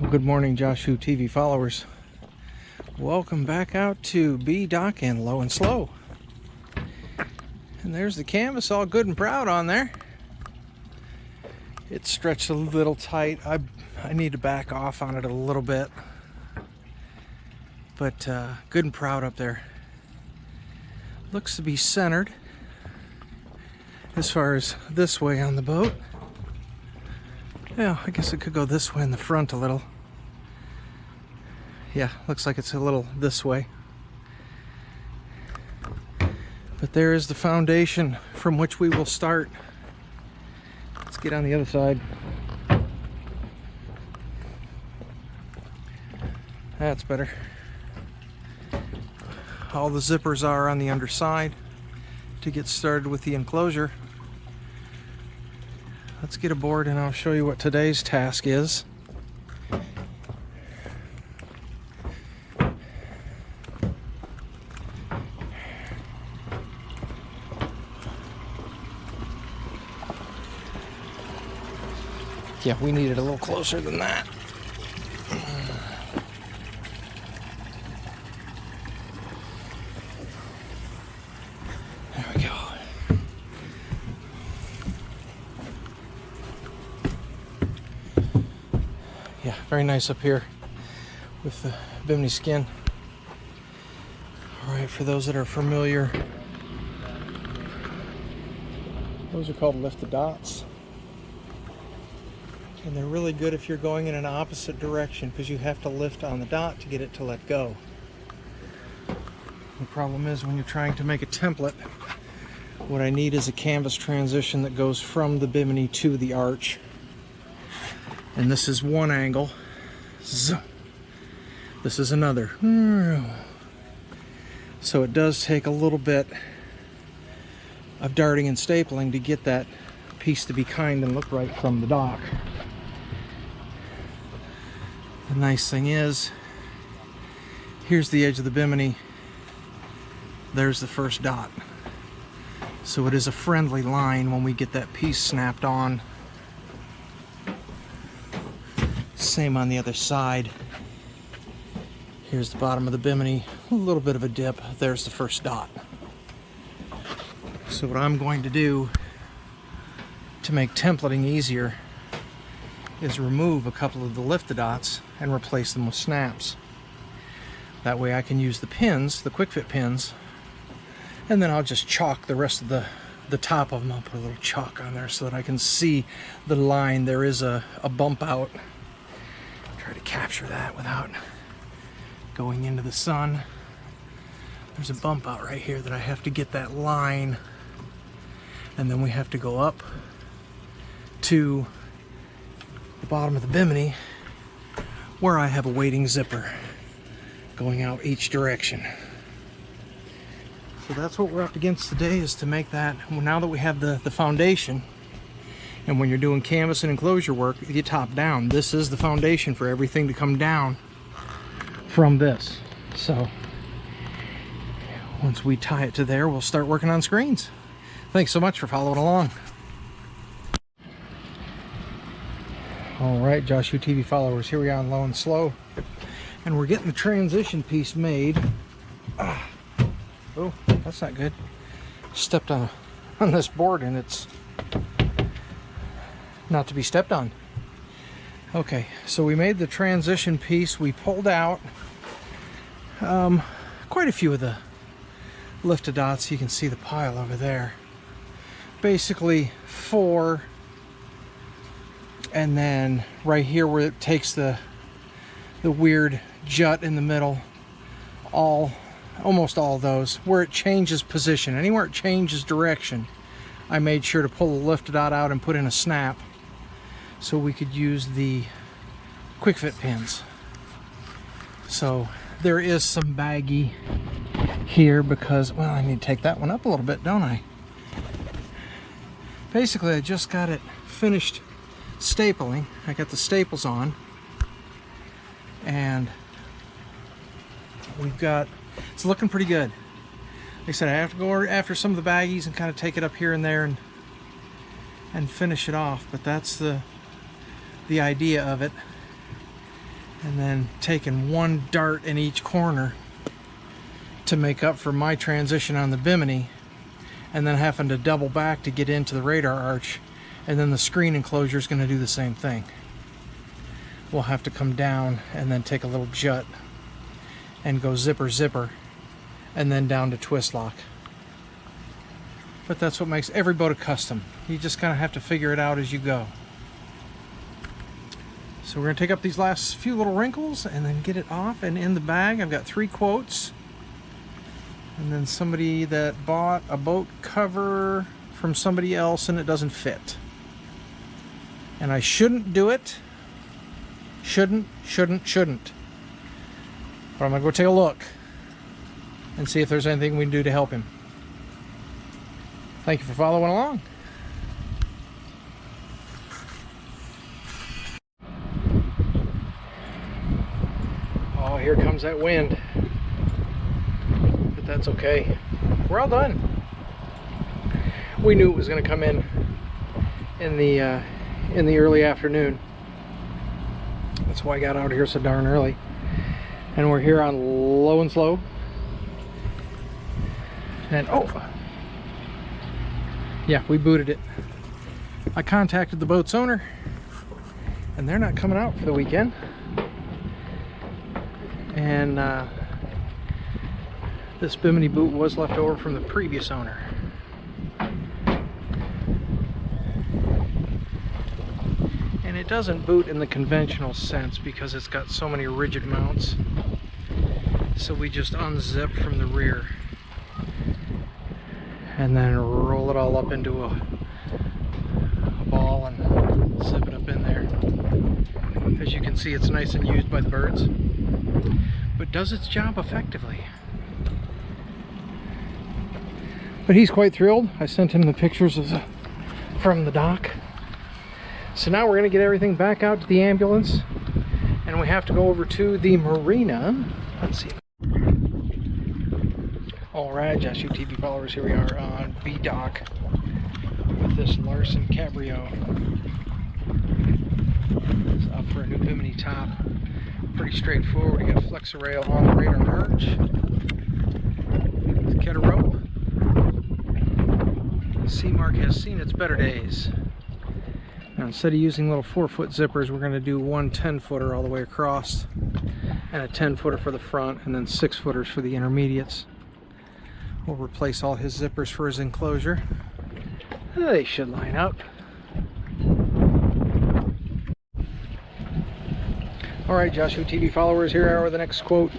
Well, good morning, Josh Who TV followers. Welcome back out to B Dock and Low and Slow. And there's the canvas all good and proud on there. It's stretched a little tight. I need to back off on it a little bit. But good and proud up there. Looks to be centered as far as this way on the boat. Yeah, I guess it could go this way in the front a little. Yeah, looks like it's a little this way. But there is the foundation from which we will start. Let's get on the other side. That's better. All the zippers are on the underside to get started with the enclosure. Let's get aboard and I'll show you what today's task is. Yeah, we need it a little closer than that. There we go. Yeah, very nice up here with the bimini skin. All right, for those that are familiar, those are called lifted dots. And they're really good if you're going in an opposite direction because you have to lift on the dot to get it to let go. The problem is when you're trying to make a template, what I need is a canvas transition that goes from the bimini to the arch. And this is one angle. This is another. So it does take a little bit of darting and stapling to get that piece to be kind and look right from the dock. The nice thing is, here's the edge of the bimini. There's the first dot. So it is a friendly line when we get that piece snapped on. Same on the other side. Here's the bottom of the bimini, a little bit of a dip. There's the first dot. So what I'm going to do to make templating easier is remove a couple of the lifted dots and replace them with snaps. That way I can use the pins, the quick fit pins, and then I'll just chalk the rest of the top of them. I'll put a little chalk on there so that I can see the line. There is a bump out. Try to capture that without going into the sun. There's a bump out right here that I have to get that line, and then we have to go up to the bottom of the bimini where I have a waiting zipper going out each direction. So that's what we're up against today, is to make that. Now that we have the foundation, and when you're doing canvas and enclosure work, you top down. This is the foundation for everything to come down from this. So once we tie it to there, we'll start working on screens. Thanks so much for following along. All right, Josh Who TV followers, here we are on Low and Slow, and we're getting the transition piece made. Oh, that's not good. Stepped on this board and it's not to be stepped on. Okay, so we made the transition piece. We pulled out quite a few of the lifted dots. You can see the pile over there. Basically 4. And then right here where it takes the weird jut in the middle, almost all of those, where it changes position, anywhere it changes direction, I made sure to pull the lifted dot out and put in a snap so we could use the quick fit pins. So there is some baggy here because, well, I need to take that one up a little bit, don't I? Basically, I just got it finished stapling. I got the staples on, and it's looking pretty good. Like I said, I have to go after some of the baggies and kind of take it up here and there and finish it off, but that's the idea of it. and then taking one dart in each corner to make up for my transition on the bimini, and then having to double back to get into the radar arch, and then the screen enclosure is going to do the same thing. We'll have to come down and then take a little jut and go zipper zipper and then down to twist lock. But that's what makes every boat a custom. You just kind of have to figure it out as you go. So we're going to take up these last few little wrinkles and then get it off and in the bag. I've got 3 quotes. And then somebody that bought a boat cover from somebody else and it doesn't fit. And I shouldn't do it. Shouldn't. But I'm going to go take a look and see if there's anything we can do to help him. Thank you for following along. Oh, here comes that wind. But that's okay. We're all done. We knew it was going to come in the early afternoon. That's why I got out here so darn early. And we're here on low and slow. And oh, yeah, we booted it. I contacted the boat's owner, and they're not coming out for the weekend. And this bimini boot was left over from the previous owner. And it doesn't boot in the conventional sense because it's got so many rigid mounts. So we just unzip from the rear and then roll it all up into a ball and zip it up in there. As you can see, it's nice and used by the birds, but does its job effectively. But he's quite thrilled. I sent him the pictures from the dock. So now we're going to get everything back out to the ambulance, and we have to go over to the marina. Let's see. Alright, Josh TV followers, here we are on B dock with this Larson Cabrio. It's up for a new bimini top. Pretty straightforward. You got a flex rail on the radar arch. Cat a rope. Seamark has seen its better days. Now, instead of using little 4-foot zippers, we're going to do one 10-footer all the way across, and a 10-footer for the front, and then 6-footers for the intermediates. We'll replace all his zippers for his enclosure. They should line up. Alright, Joshua TV followers, here are the next quote.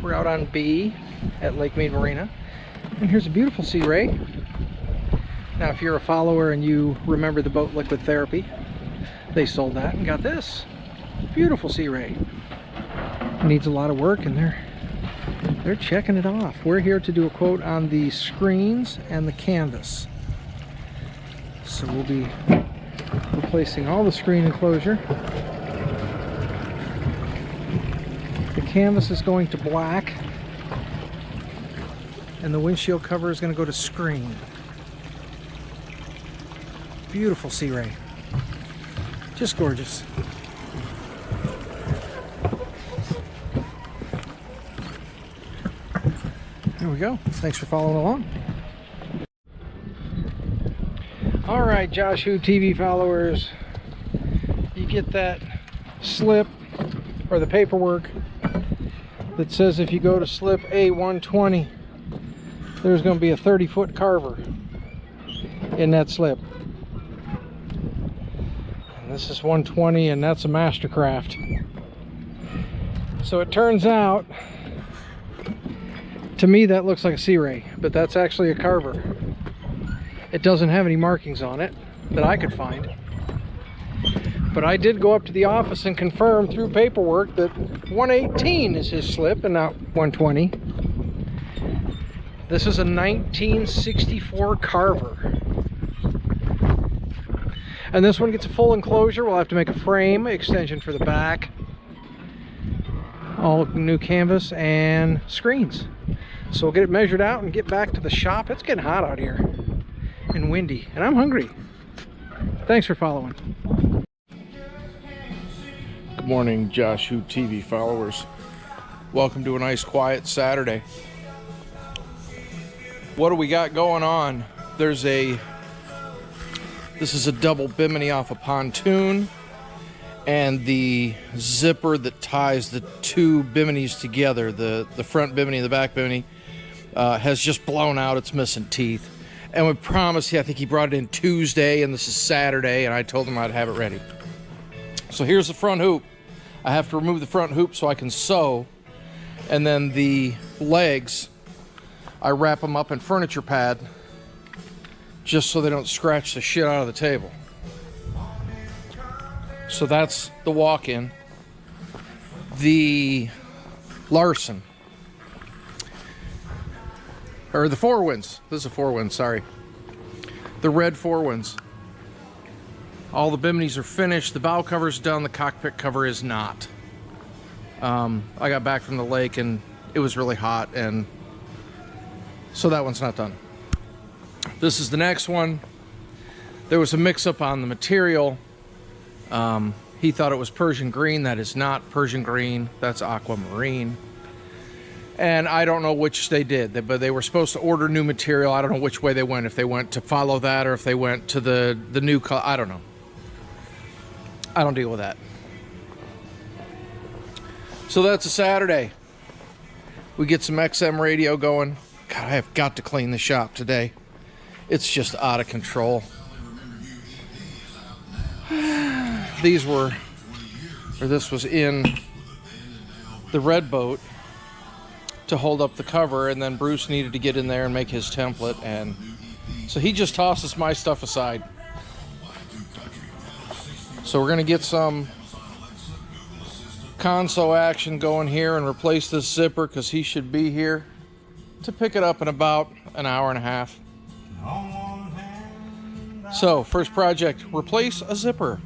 We're out on B at Lake Mead Marina, and here's a beautiful Sea Ray. Now, if you're a follower and you remember the boat Liquid Therapy, they sold that and got this beautiful Sea Ray. Needs a lot of work, and they're checking it off. We're here to do a quote on the screens and the canvas. So we'll be replacing all the screen enclosure. The canvas is going to black, and the windshield cover is going to go to screen. Beautiful Sea Ray. Just gorgeous. There we go. Thanks for following along. Alright, Joshua TV followers, you get that slip or the paperwork that says if you go to slip A120, there's going to be a 30-foot carver in that slip. And this is 120, and that's a Mastercraft. So it turns out, to me that looks like a Sea Ray, but that's actually a carver. It doesn't have any markings on it that I could find. But I did go up to the office and confirm through paperwork that 118 is his slip and not 120. This is a 1964 carver. And this one gets a full enclosure. We'll have to make a frame extension for the back. All new canvas and screens. So we'll get it measured out and get back to the shop. It's getting hot out here and windy, and I'm hungry. Thanks for following. Good Good morning, Josh Who TV followers. Welcome to a nice quiet Saturday. What do we got going on? This is a double bimini off a pontoon, and the zipper that ties the two biminis together, the front bimini and the back bimini, has just blown out. It's missing teeth. And we promised, I think he brought it in Tuesday, and this is Saturday, and I told him I'd have it ready. So here's the front hoop. I have to remove the front hoop so I can sew, and then the legs, I wrap them up in furniture pad just so they don't scratch the shit out of the table. So that's the walk-in. The Larson, or the Four Winds. This is a Four Winds, sorry. The red Four Winds. All the biminis are finished. The bow cover's done. The cockpit cover is not. I got back from the lake and it was really hot, and so that one's not done. This is the next one. There was a mix-up on the material. He thought it was Persian green. That is not Persian green. That's aquamarine. And I don't know which they did, but they were supposed to order new material. I don't know which way they went. If they went to follow that or if they went to the new color. I don't know. I don't deal with that. So that's a Saturday. We get some XM radio going. God, I have got to clean the shop today. It's just out of control. This was in the red boat to hold up the cover, and then Bruce needed to get in there and make his template, and so he just tosses my stuff aside. So we're gonna get some console action going here and replace this zipper, because he should be here to pick it up in about an hour and a half. So first project, replace a zipper.